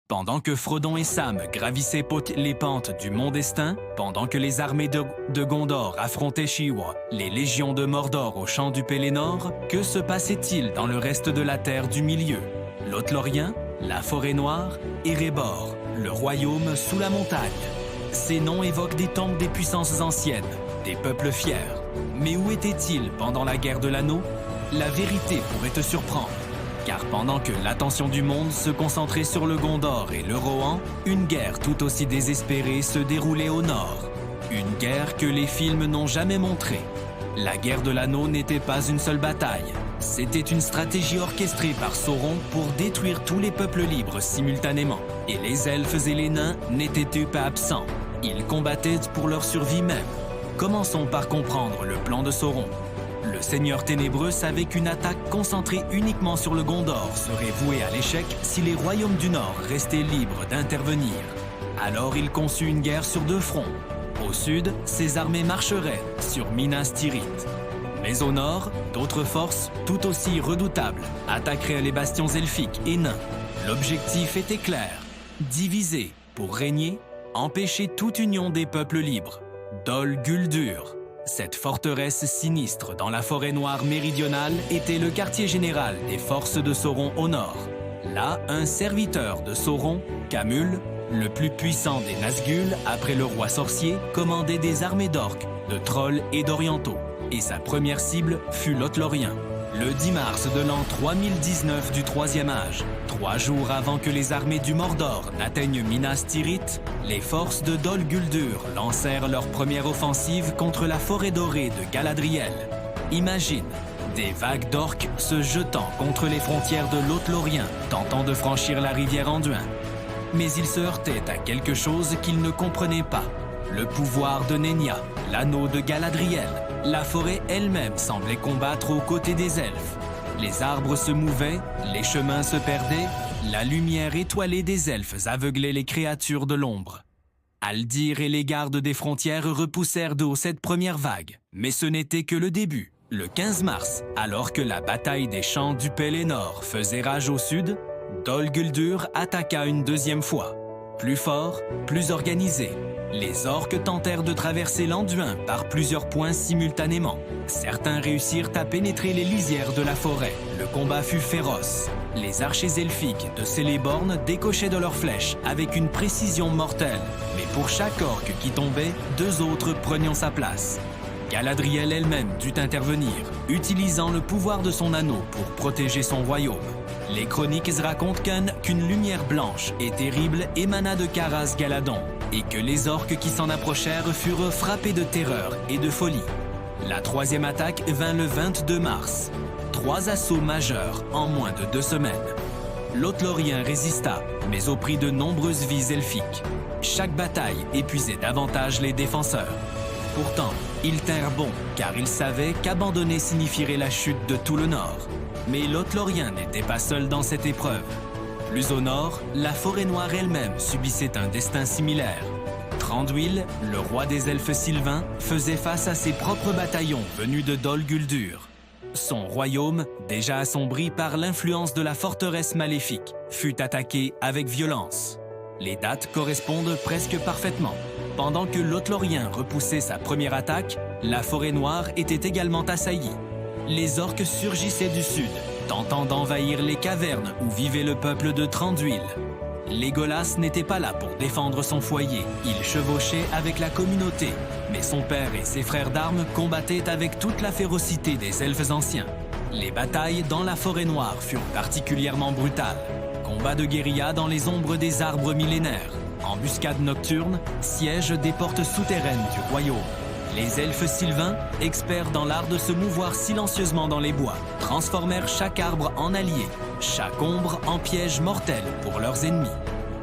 Pendant que Frodon et Sam gravissaient les pentes du Mont Destin, pendant que les armées de Gondor affrontaient Shiwa, les légions de Mordor au champ du Pélénor, que se passait-il dans le reste de la terre du milieu? Lothlórien, la forêt noire, Erebor, le royaume sous la montagne. Ces noms évoquent des temps des puissances anciennes, des peuples fiers. Mais où étaient-ils pendant la guerre de l'anneau? La vérité pourrait te surprendre. Car pendant que l'attention du monde se concentrait sur le Gondor et le Rohan, une guerre tout aussi désespérée se déroulait au nord. Une guerre que les films n'ont jamais montrée. La guerre de l'anneau n'était pas une seule bataille. C'était une stratégie orchestrée par Sauron pour détruire tous les peuples libres simultanément. Et les elfes et les nains n'étaient pas absents. Ils combattaient pour leur survie même. Commençons par comprendre le plan de Sauron. Le Seigneur Ténébreux savait qu'une attaque concentrée uniquement sur le Gondor serait vouée à l'échec si les royaumes du Nord restaient libres d'intervenir. Alors il conçut une guerre sur deux fronts. Au sud, ses armées marcheraient sur Minas Tirith. Mais au nord, d'autres forces, tout aussi redoutables, attaqueraient les bastions elfiques et nains. L'objectif était clair, diviser pour régner, empêcher toute union des peuples libres. Dol Guldur. Cette forteresse sinistre dans la forêt noire méridionale était le quartier général des forces de Sauron au nord. Là, un serviteur de Sauron, Khamûl, le plus puissant des Nazgûl après le roi sorcier, commandait des armées d'orques, de trolls et d'orientaux. Et sa première cible fut Lothlórien. Le 10 mars de l'an 3019 du Troisième Âge, 3 jours avant que les armées du Mordor n'atteignent Minas Tirith, les forces de Dol Guldur lancèrent leur première offensive contre la forêt dorée de Galadriel. Imagine, des vagues d'orques se jetant contre les frontières de Lothlórien, tentant de franchir la rivière Anduin. Mais ils se heurtaient à quelque chose qu'ils ne comprenaient pas. Le pouvoir de Nenya, l'anneau de Galadriel. La forêt elle-même semblait combattre aux côtés des elfes. Les arbres se mouvaient, les chemins se perdaient, la lumière étoilée des elfes aveuglait les créatures de l'ombre. Aldir et les gardes des frontières repoussèrent de haut cette première vague. Mais ce n'était que le début. Le 15 mars, alors que la bataille des champs du Pélénor faisait rage au sud, Dol Guldur attaqua une deuxième fois. Plus fort, plus organisé. Les orques tentèrent de traverser l'Anduin par plusieurs points simultanément. Certains réussirent à pénétrer les lisières de la forêt. Le combat fut féroce. Les archers elfiques de Celeborn décochaient de leurs flèches avec une précision mortelle. Mais pour chaque orque qui tombait, 2 autres prenaient sa place. Galadriel elle-même dut intervenir, utilisant le pouvoir de son anneau pour protéger son royaume. Les chroniques racontent qu'une lumière blanche et terrible émana de Caras Galadon, et que les orques qui s'en approchèrent furent frappés de terreur et de folie. La troisième attaque vint le 22 mars. 3 assauts majeurs en moins de 2 semaines. Lothlórien résista, mais au prix de nombreuses vies elfiques. Chaque bataille épuisait davantage les défenseurs. Pourtant, ils tinrent bon, car ils savaient qu'abandonner signifierait la chute de tout le Nord. Mais Lothlórien n'était pas seul dans cette épreuve. Plus au nord, la forêt noire elle-même subissait un destin similaire. Thranduil, le roi des elfes sylvains, faisait face à ses propres bataillons venus de Dol Guldur. Son royaume, déjà assombri par l'influence de la forteresse maléfique, fut attaqué avec violence. Les dates correspondent presque parfaitement. Pendant que Lothlórien repoussait sa première attaque, la forêt noire était également assaillie. Les orques surgissaient du sud, tentant d'envahir les cavernes où vivait le peuple de Thranduil. Legolas n'était pas là pour défendre son foyer, il chevauchait avec la communauté, mais son père et ses frères d'armes combattaient avec toute la férocité des elfes anciens. Les batailles dans la forêt noire furent particulièrement brutales. Combats de guérilla dans les ombres des arbres millénaires, embuscades nocturnes, siège des portes souterraines du royaume. Les elfes sylvains, experts dans l'art de se mouvoir silencieusement dans les bois, transformèrent chaque arbre en allié, chaque ombre en piège mortel pour leurs ennemis.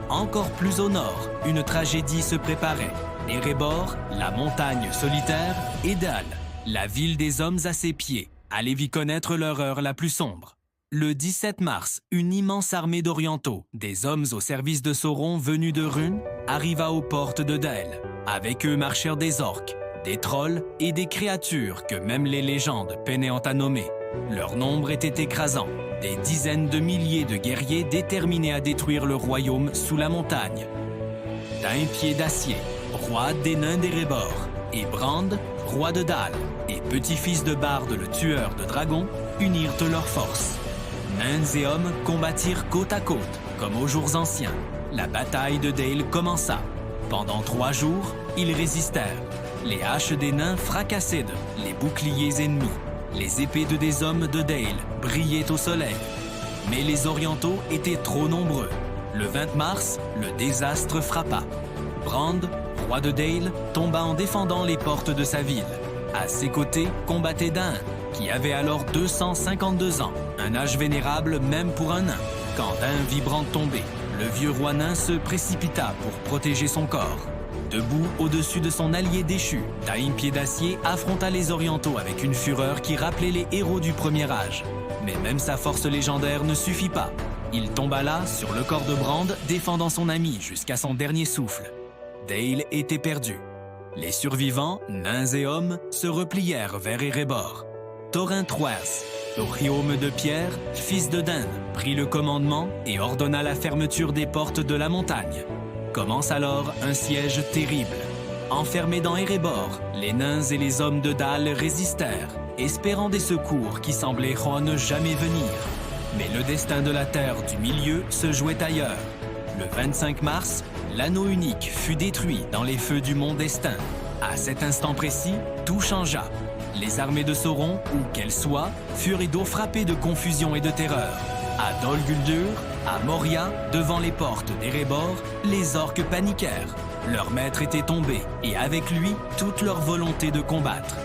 Encore plus au nord, une tragédie se préparait. Erebor, la montagne solitaire, et Dal, la ville des hommes à ses pieds, allaient y connaître leur heure la plus sombre. Le 17 mars, une immense armée d'orientaux, des hommes au service de Sauron venus de Rhûn, arriva aux portes de Dale. Avec eux marchèrent des orques, des trolls et des créatures que même les légendes peinaient à nommer. Leur nombre était écrasant. Des dizaines de milliers de guerriers déterminés à détruire le royaume sous la montagne. D'un pied d'acier, roi des nains d'Erebor, et Brand, roi de Dal, et petit-fils de Bard le tueur de dragons, unirent leurs forces. Nains et hommes combattirent côte à côte, comme aux jours anciens. La bataille de Dale commença. Pendant 3 jours, ils résistèrent. Les haches des nains fracassaient les boucliers ennemis. Les épées des hommes de Dale brillaient au soleil. Mais les Orientaux étaient trop nombreux. Le 20 mars, le désastre frappa. Brand, roi de Dale, tomba en défendant les portes de sa ville. À ses côtés combattait Dain, qui avait alors 252 ans, un âge vénérable même pour un nain. Quand Dain vit Brand tomber, le vieux roi nain se précipita pour protéger son corps. Debout au-dessus de son allié déchu, Dain Pied d'Acier affronta les Orientaux avec une fureur qui rappelait les héros du premier âge. Mais même sa force légendaire ne suffit pas. Il tomba là, sur le corps de Brand, défendant son ami jusqu'à son dernier souffle. Dale était perdu. Les survivants, nains et hommes, se replièrent vers Erebor. Thorin Troers, Oriaume de Pierre, fils de Dain, prit le commandement et ordonna la fermeture des portes de la montagne. Commence alors un siège terrible. Enfermés dans Erebor, les nains et les hommes de Dal résistèrent, espérant des secours qui semblaient ne jamais venir. Mais le destin de la Terre du Milieu se jouait ailleurs. Le 25 mars, l'anneau unique fut détruit dans les feux du mont Destin. À cet instant précis, tout changea. Les armées de Sauron, où qu'elles soient, furent rideaux frappées de confusion et de terreur. À Dol Guldur, à Moria, devant les portes d'Erebor, les orques paniquèrent. Leur maître était tombé, et avec lui, toute leur volonté de combattre.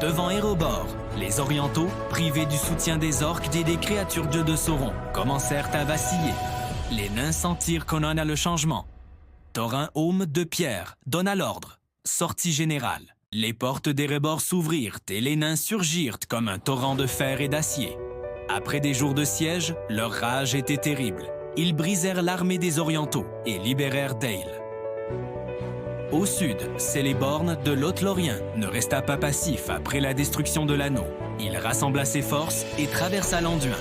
Devant Erebor, les Orientaux, privés du soutien des orques et des créatures dieux de Sauron, commencèrent à vaciller. Les nains sentirent qu'on en a le changement. Thorin Aume de Pierre donna l'ordre. Sortie générale. Les portes d'Erebor s'ouvrirent et les nains surgirent comme un torrent de fer et d'acier. Après des jours de siège, leur rage était terrible. Ils brisèrent l'armée des Orientaux et libérèrent Dale. Au sud, Celeborn de Lothlórien ne resta pas passif après la destruction de l'anneau. Il rassembla ses forces et traversa l'Anduin.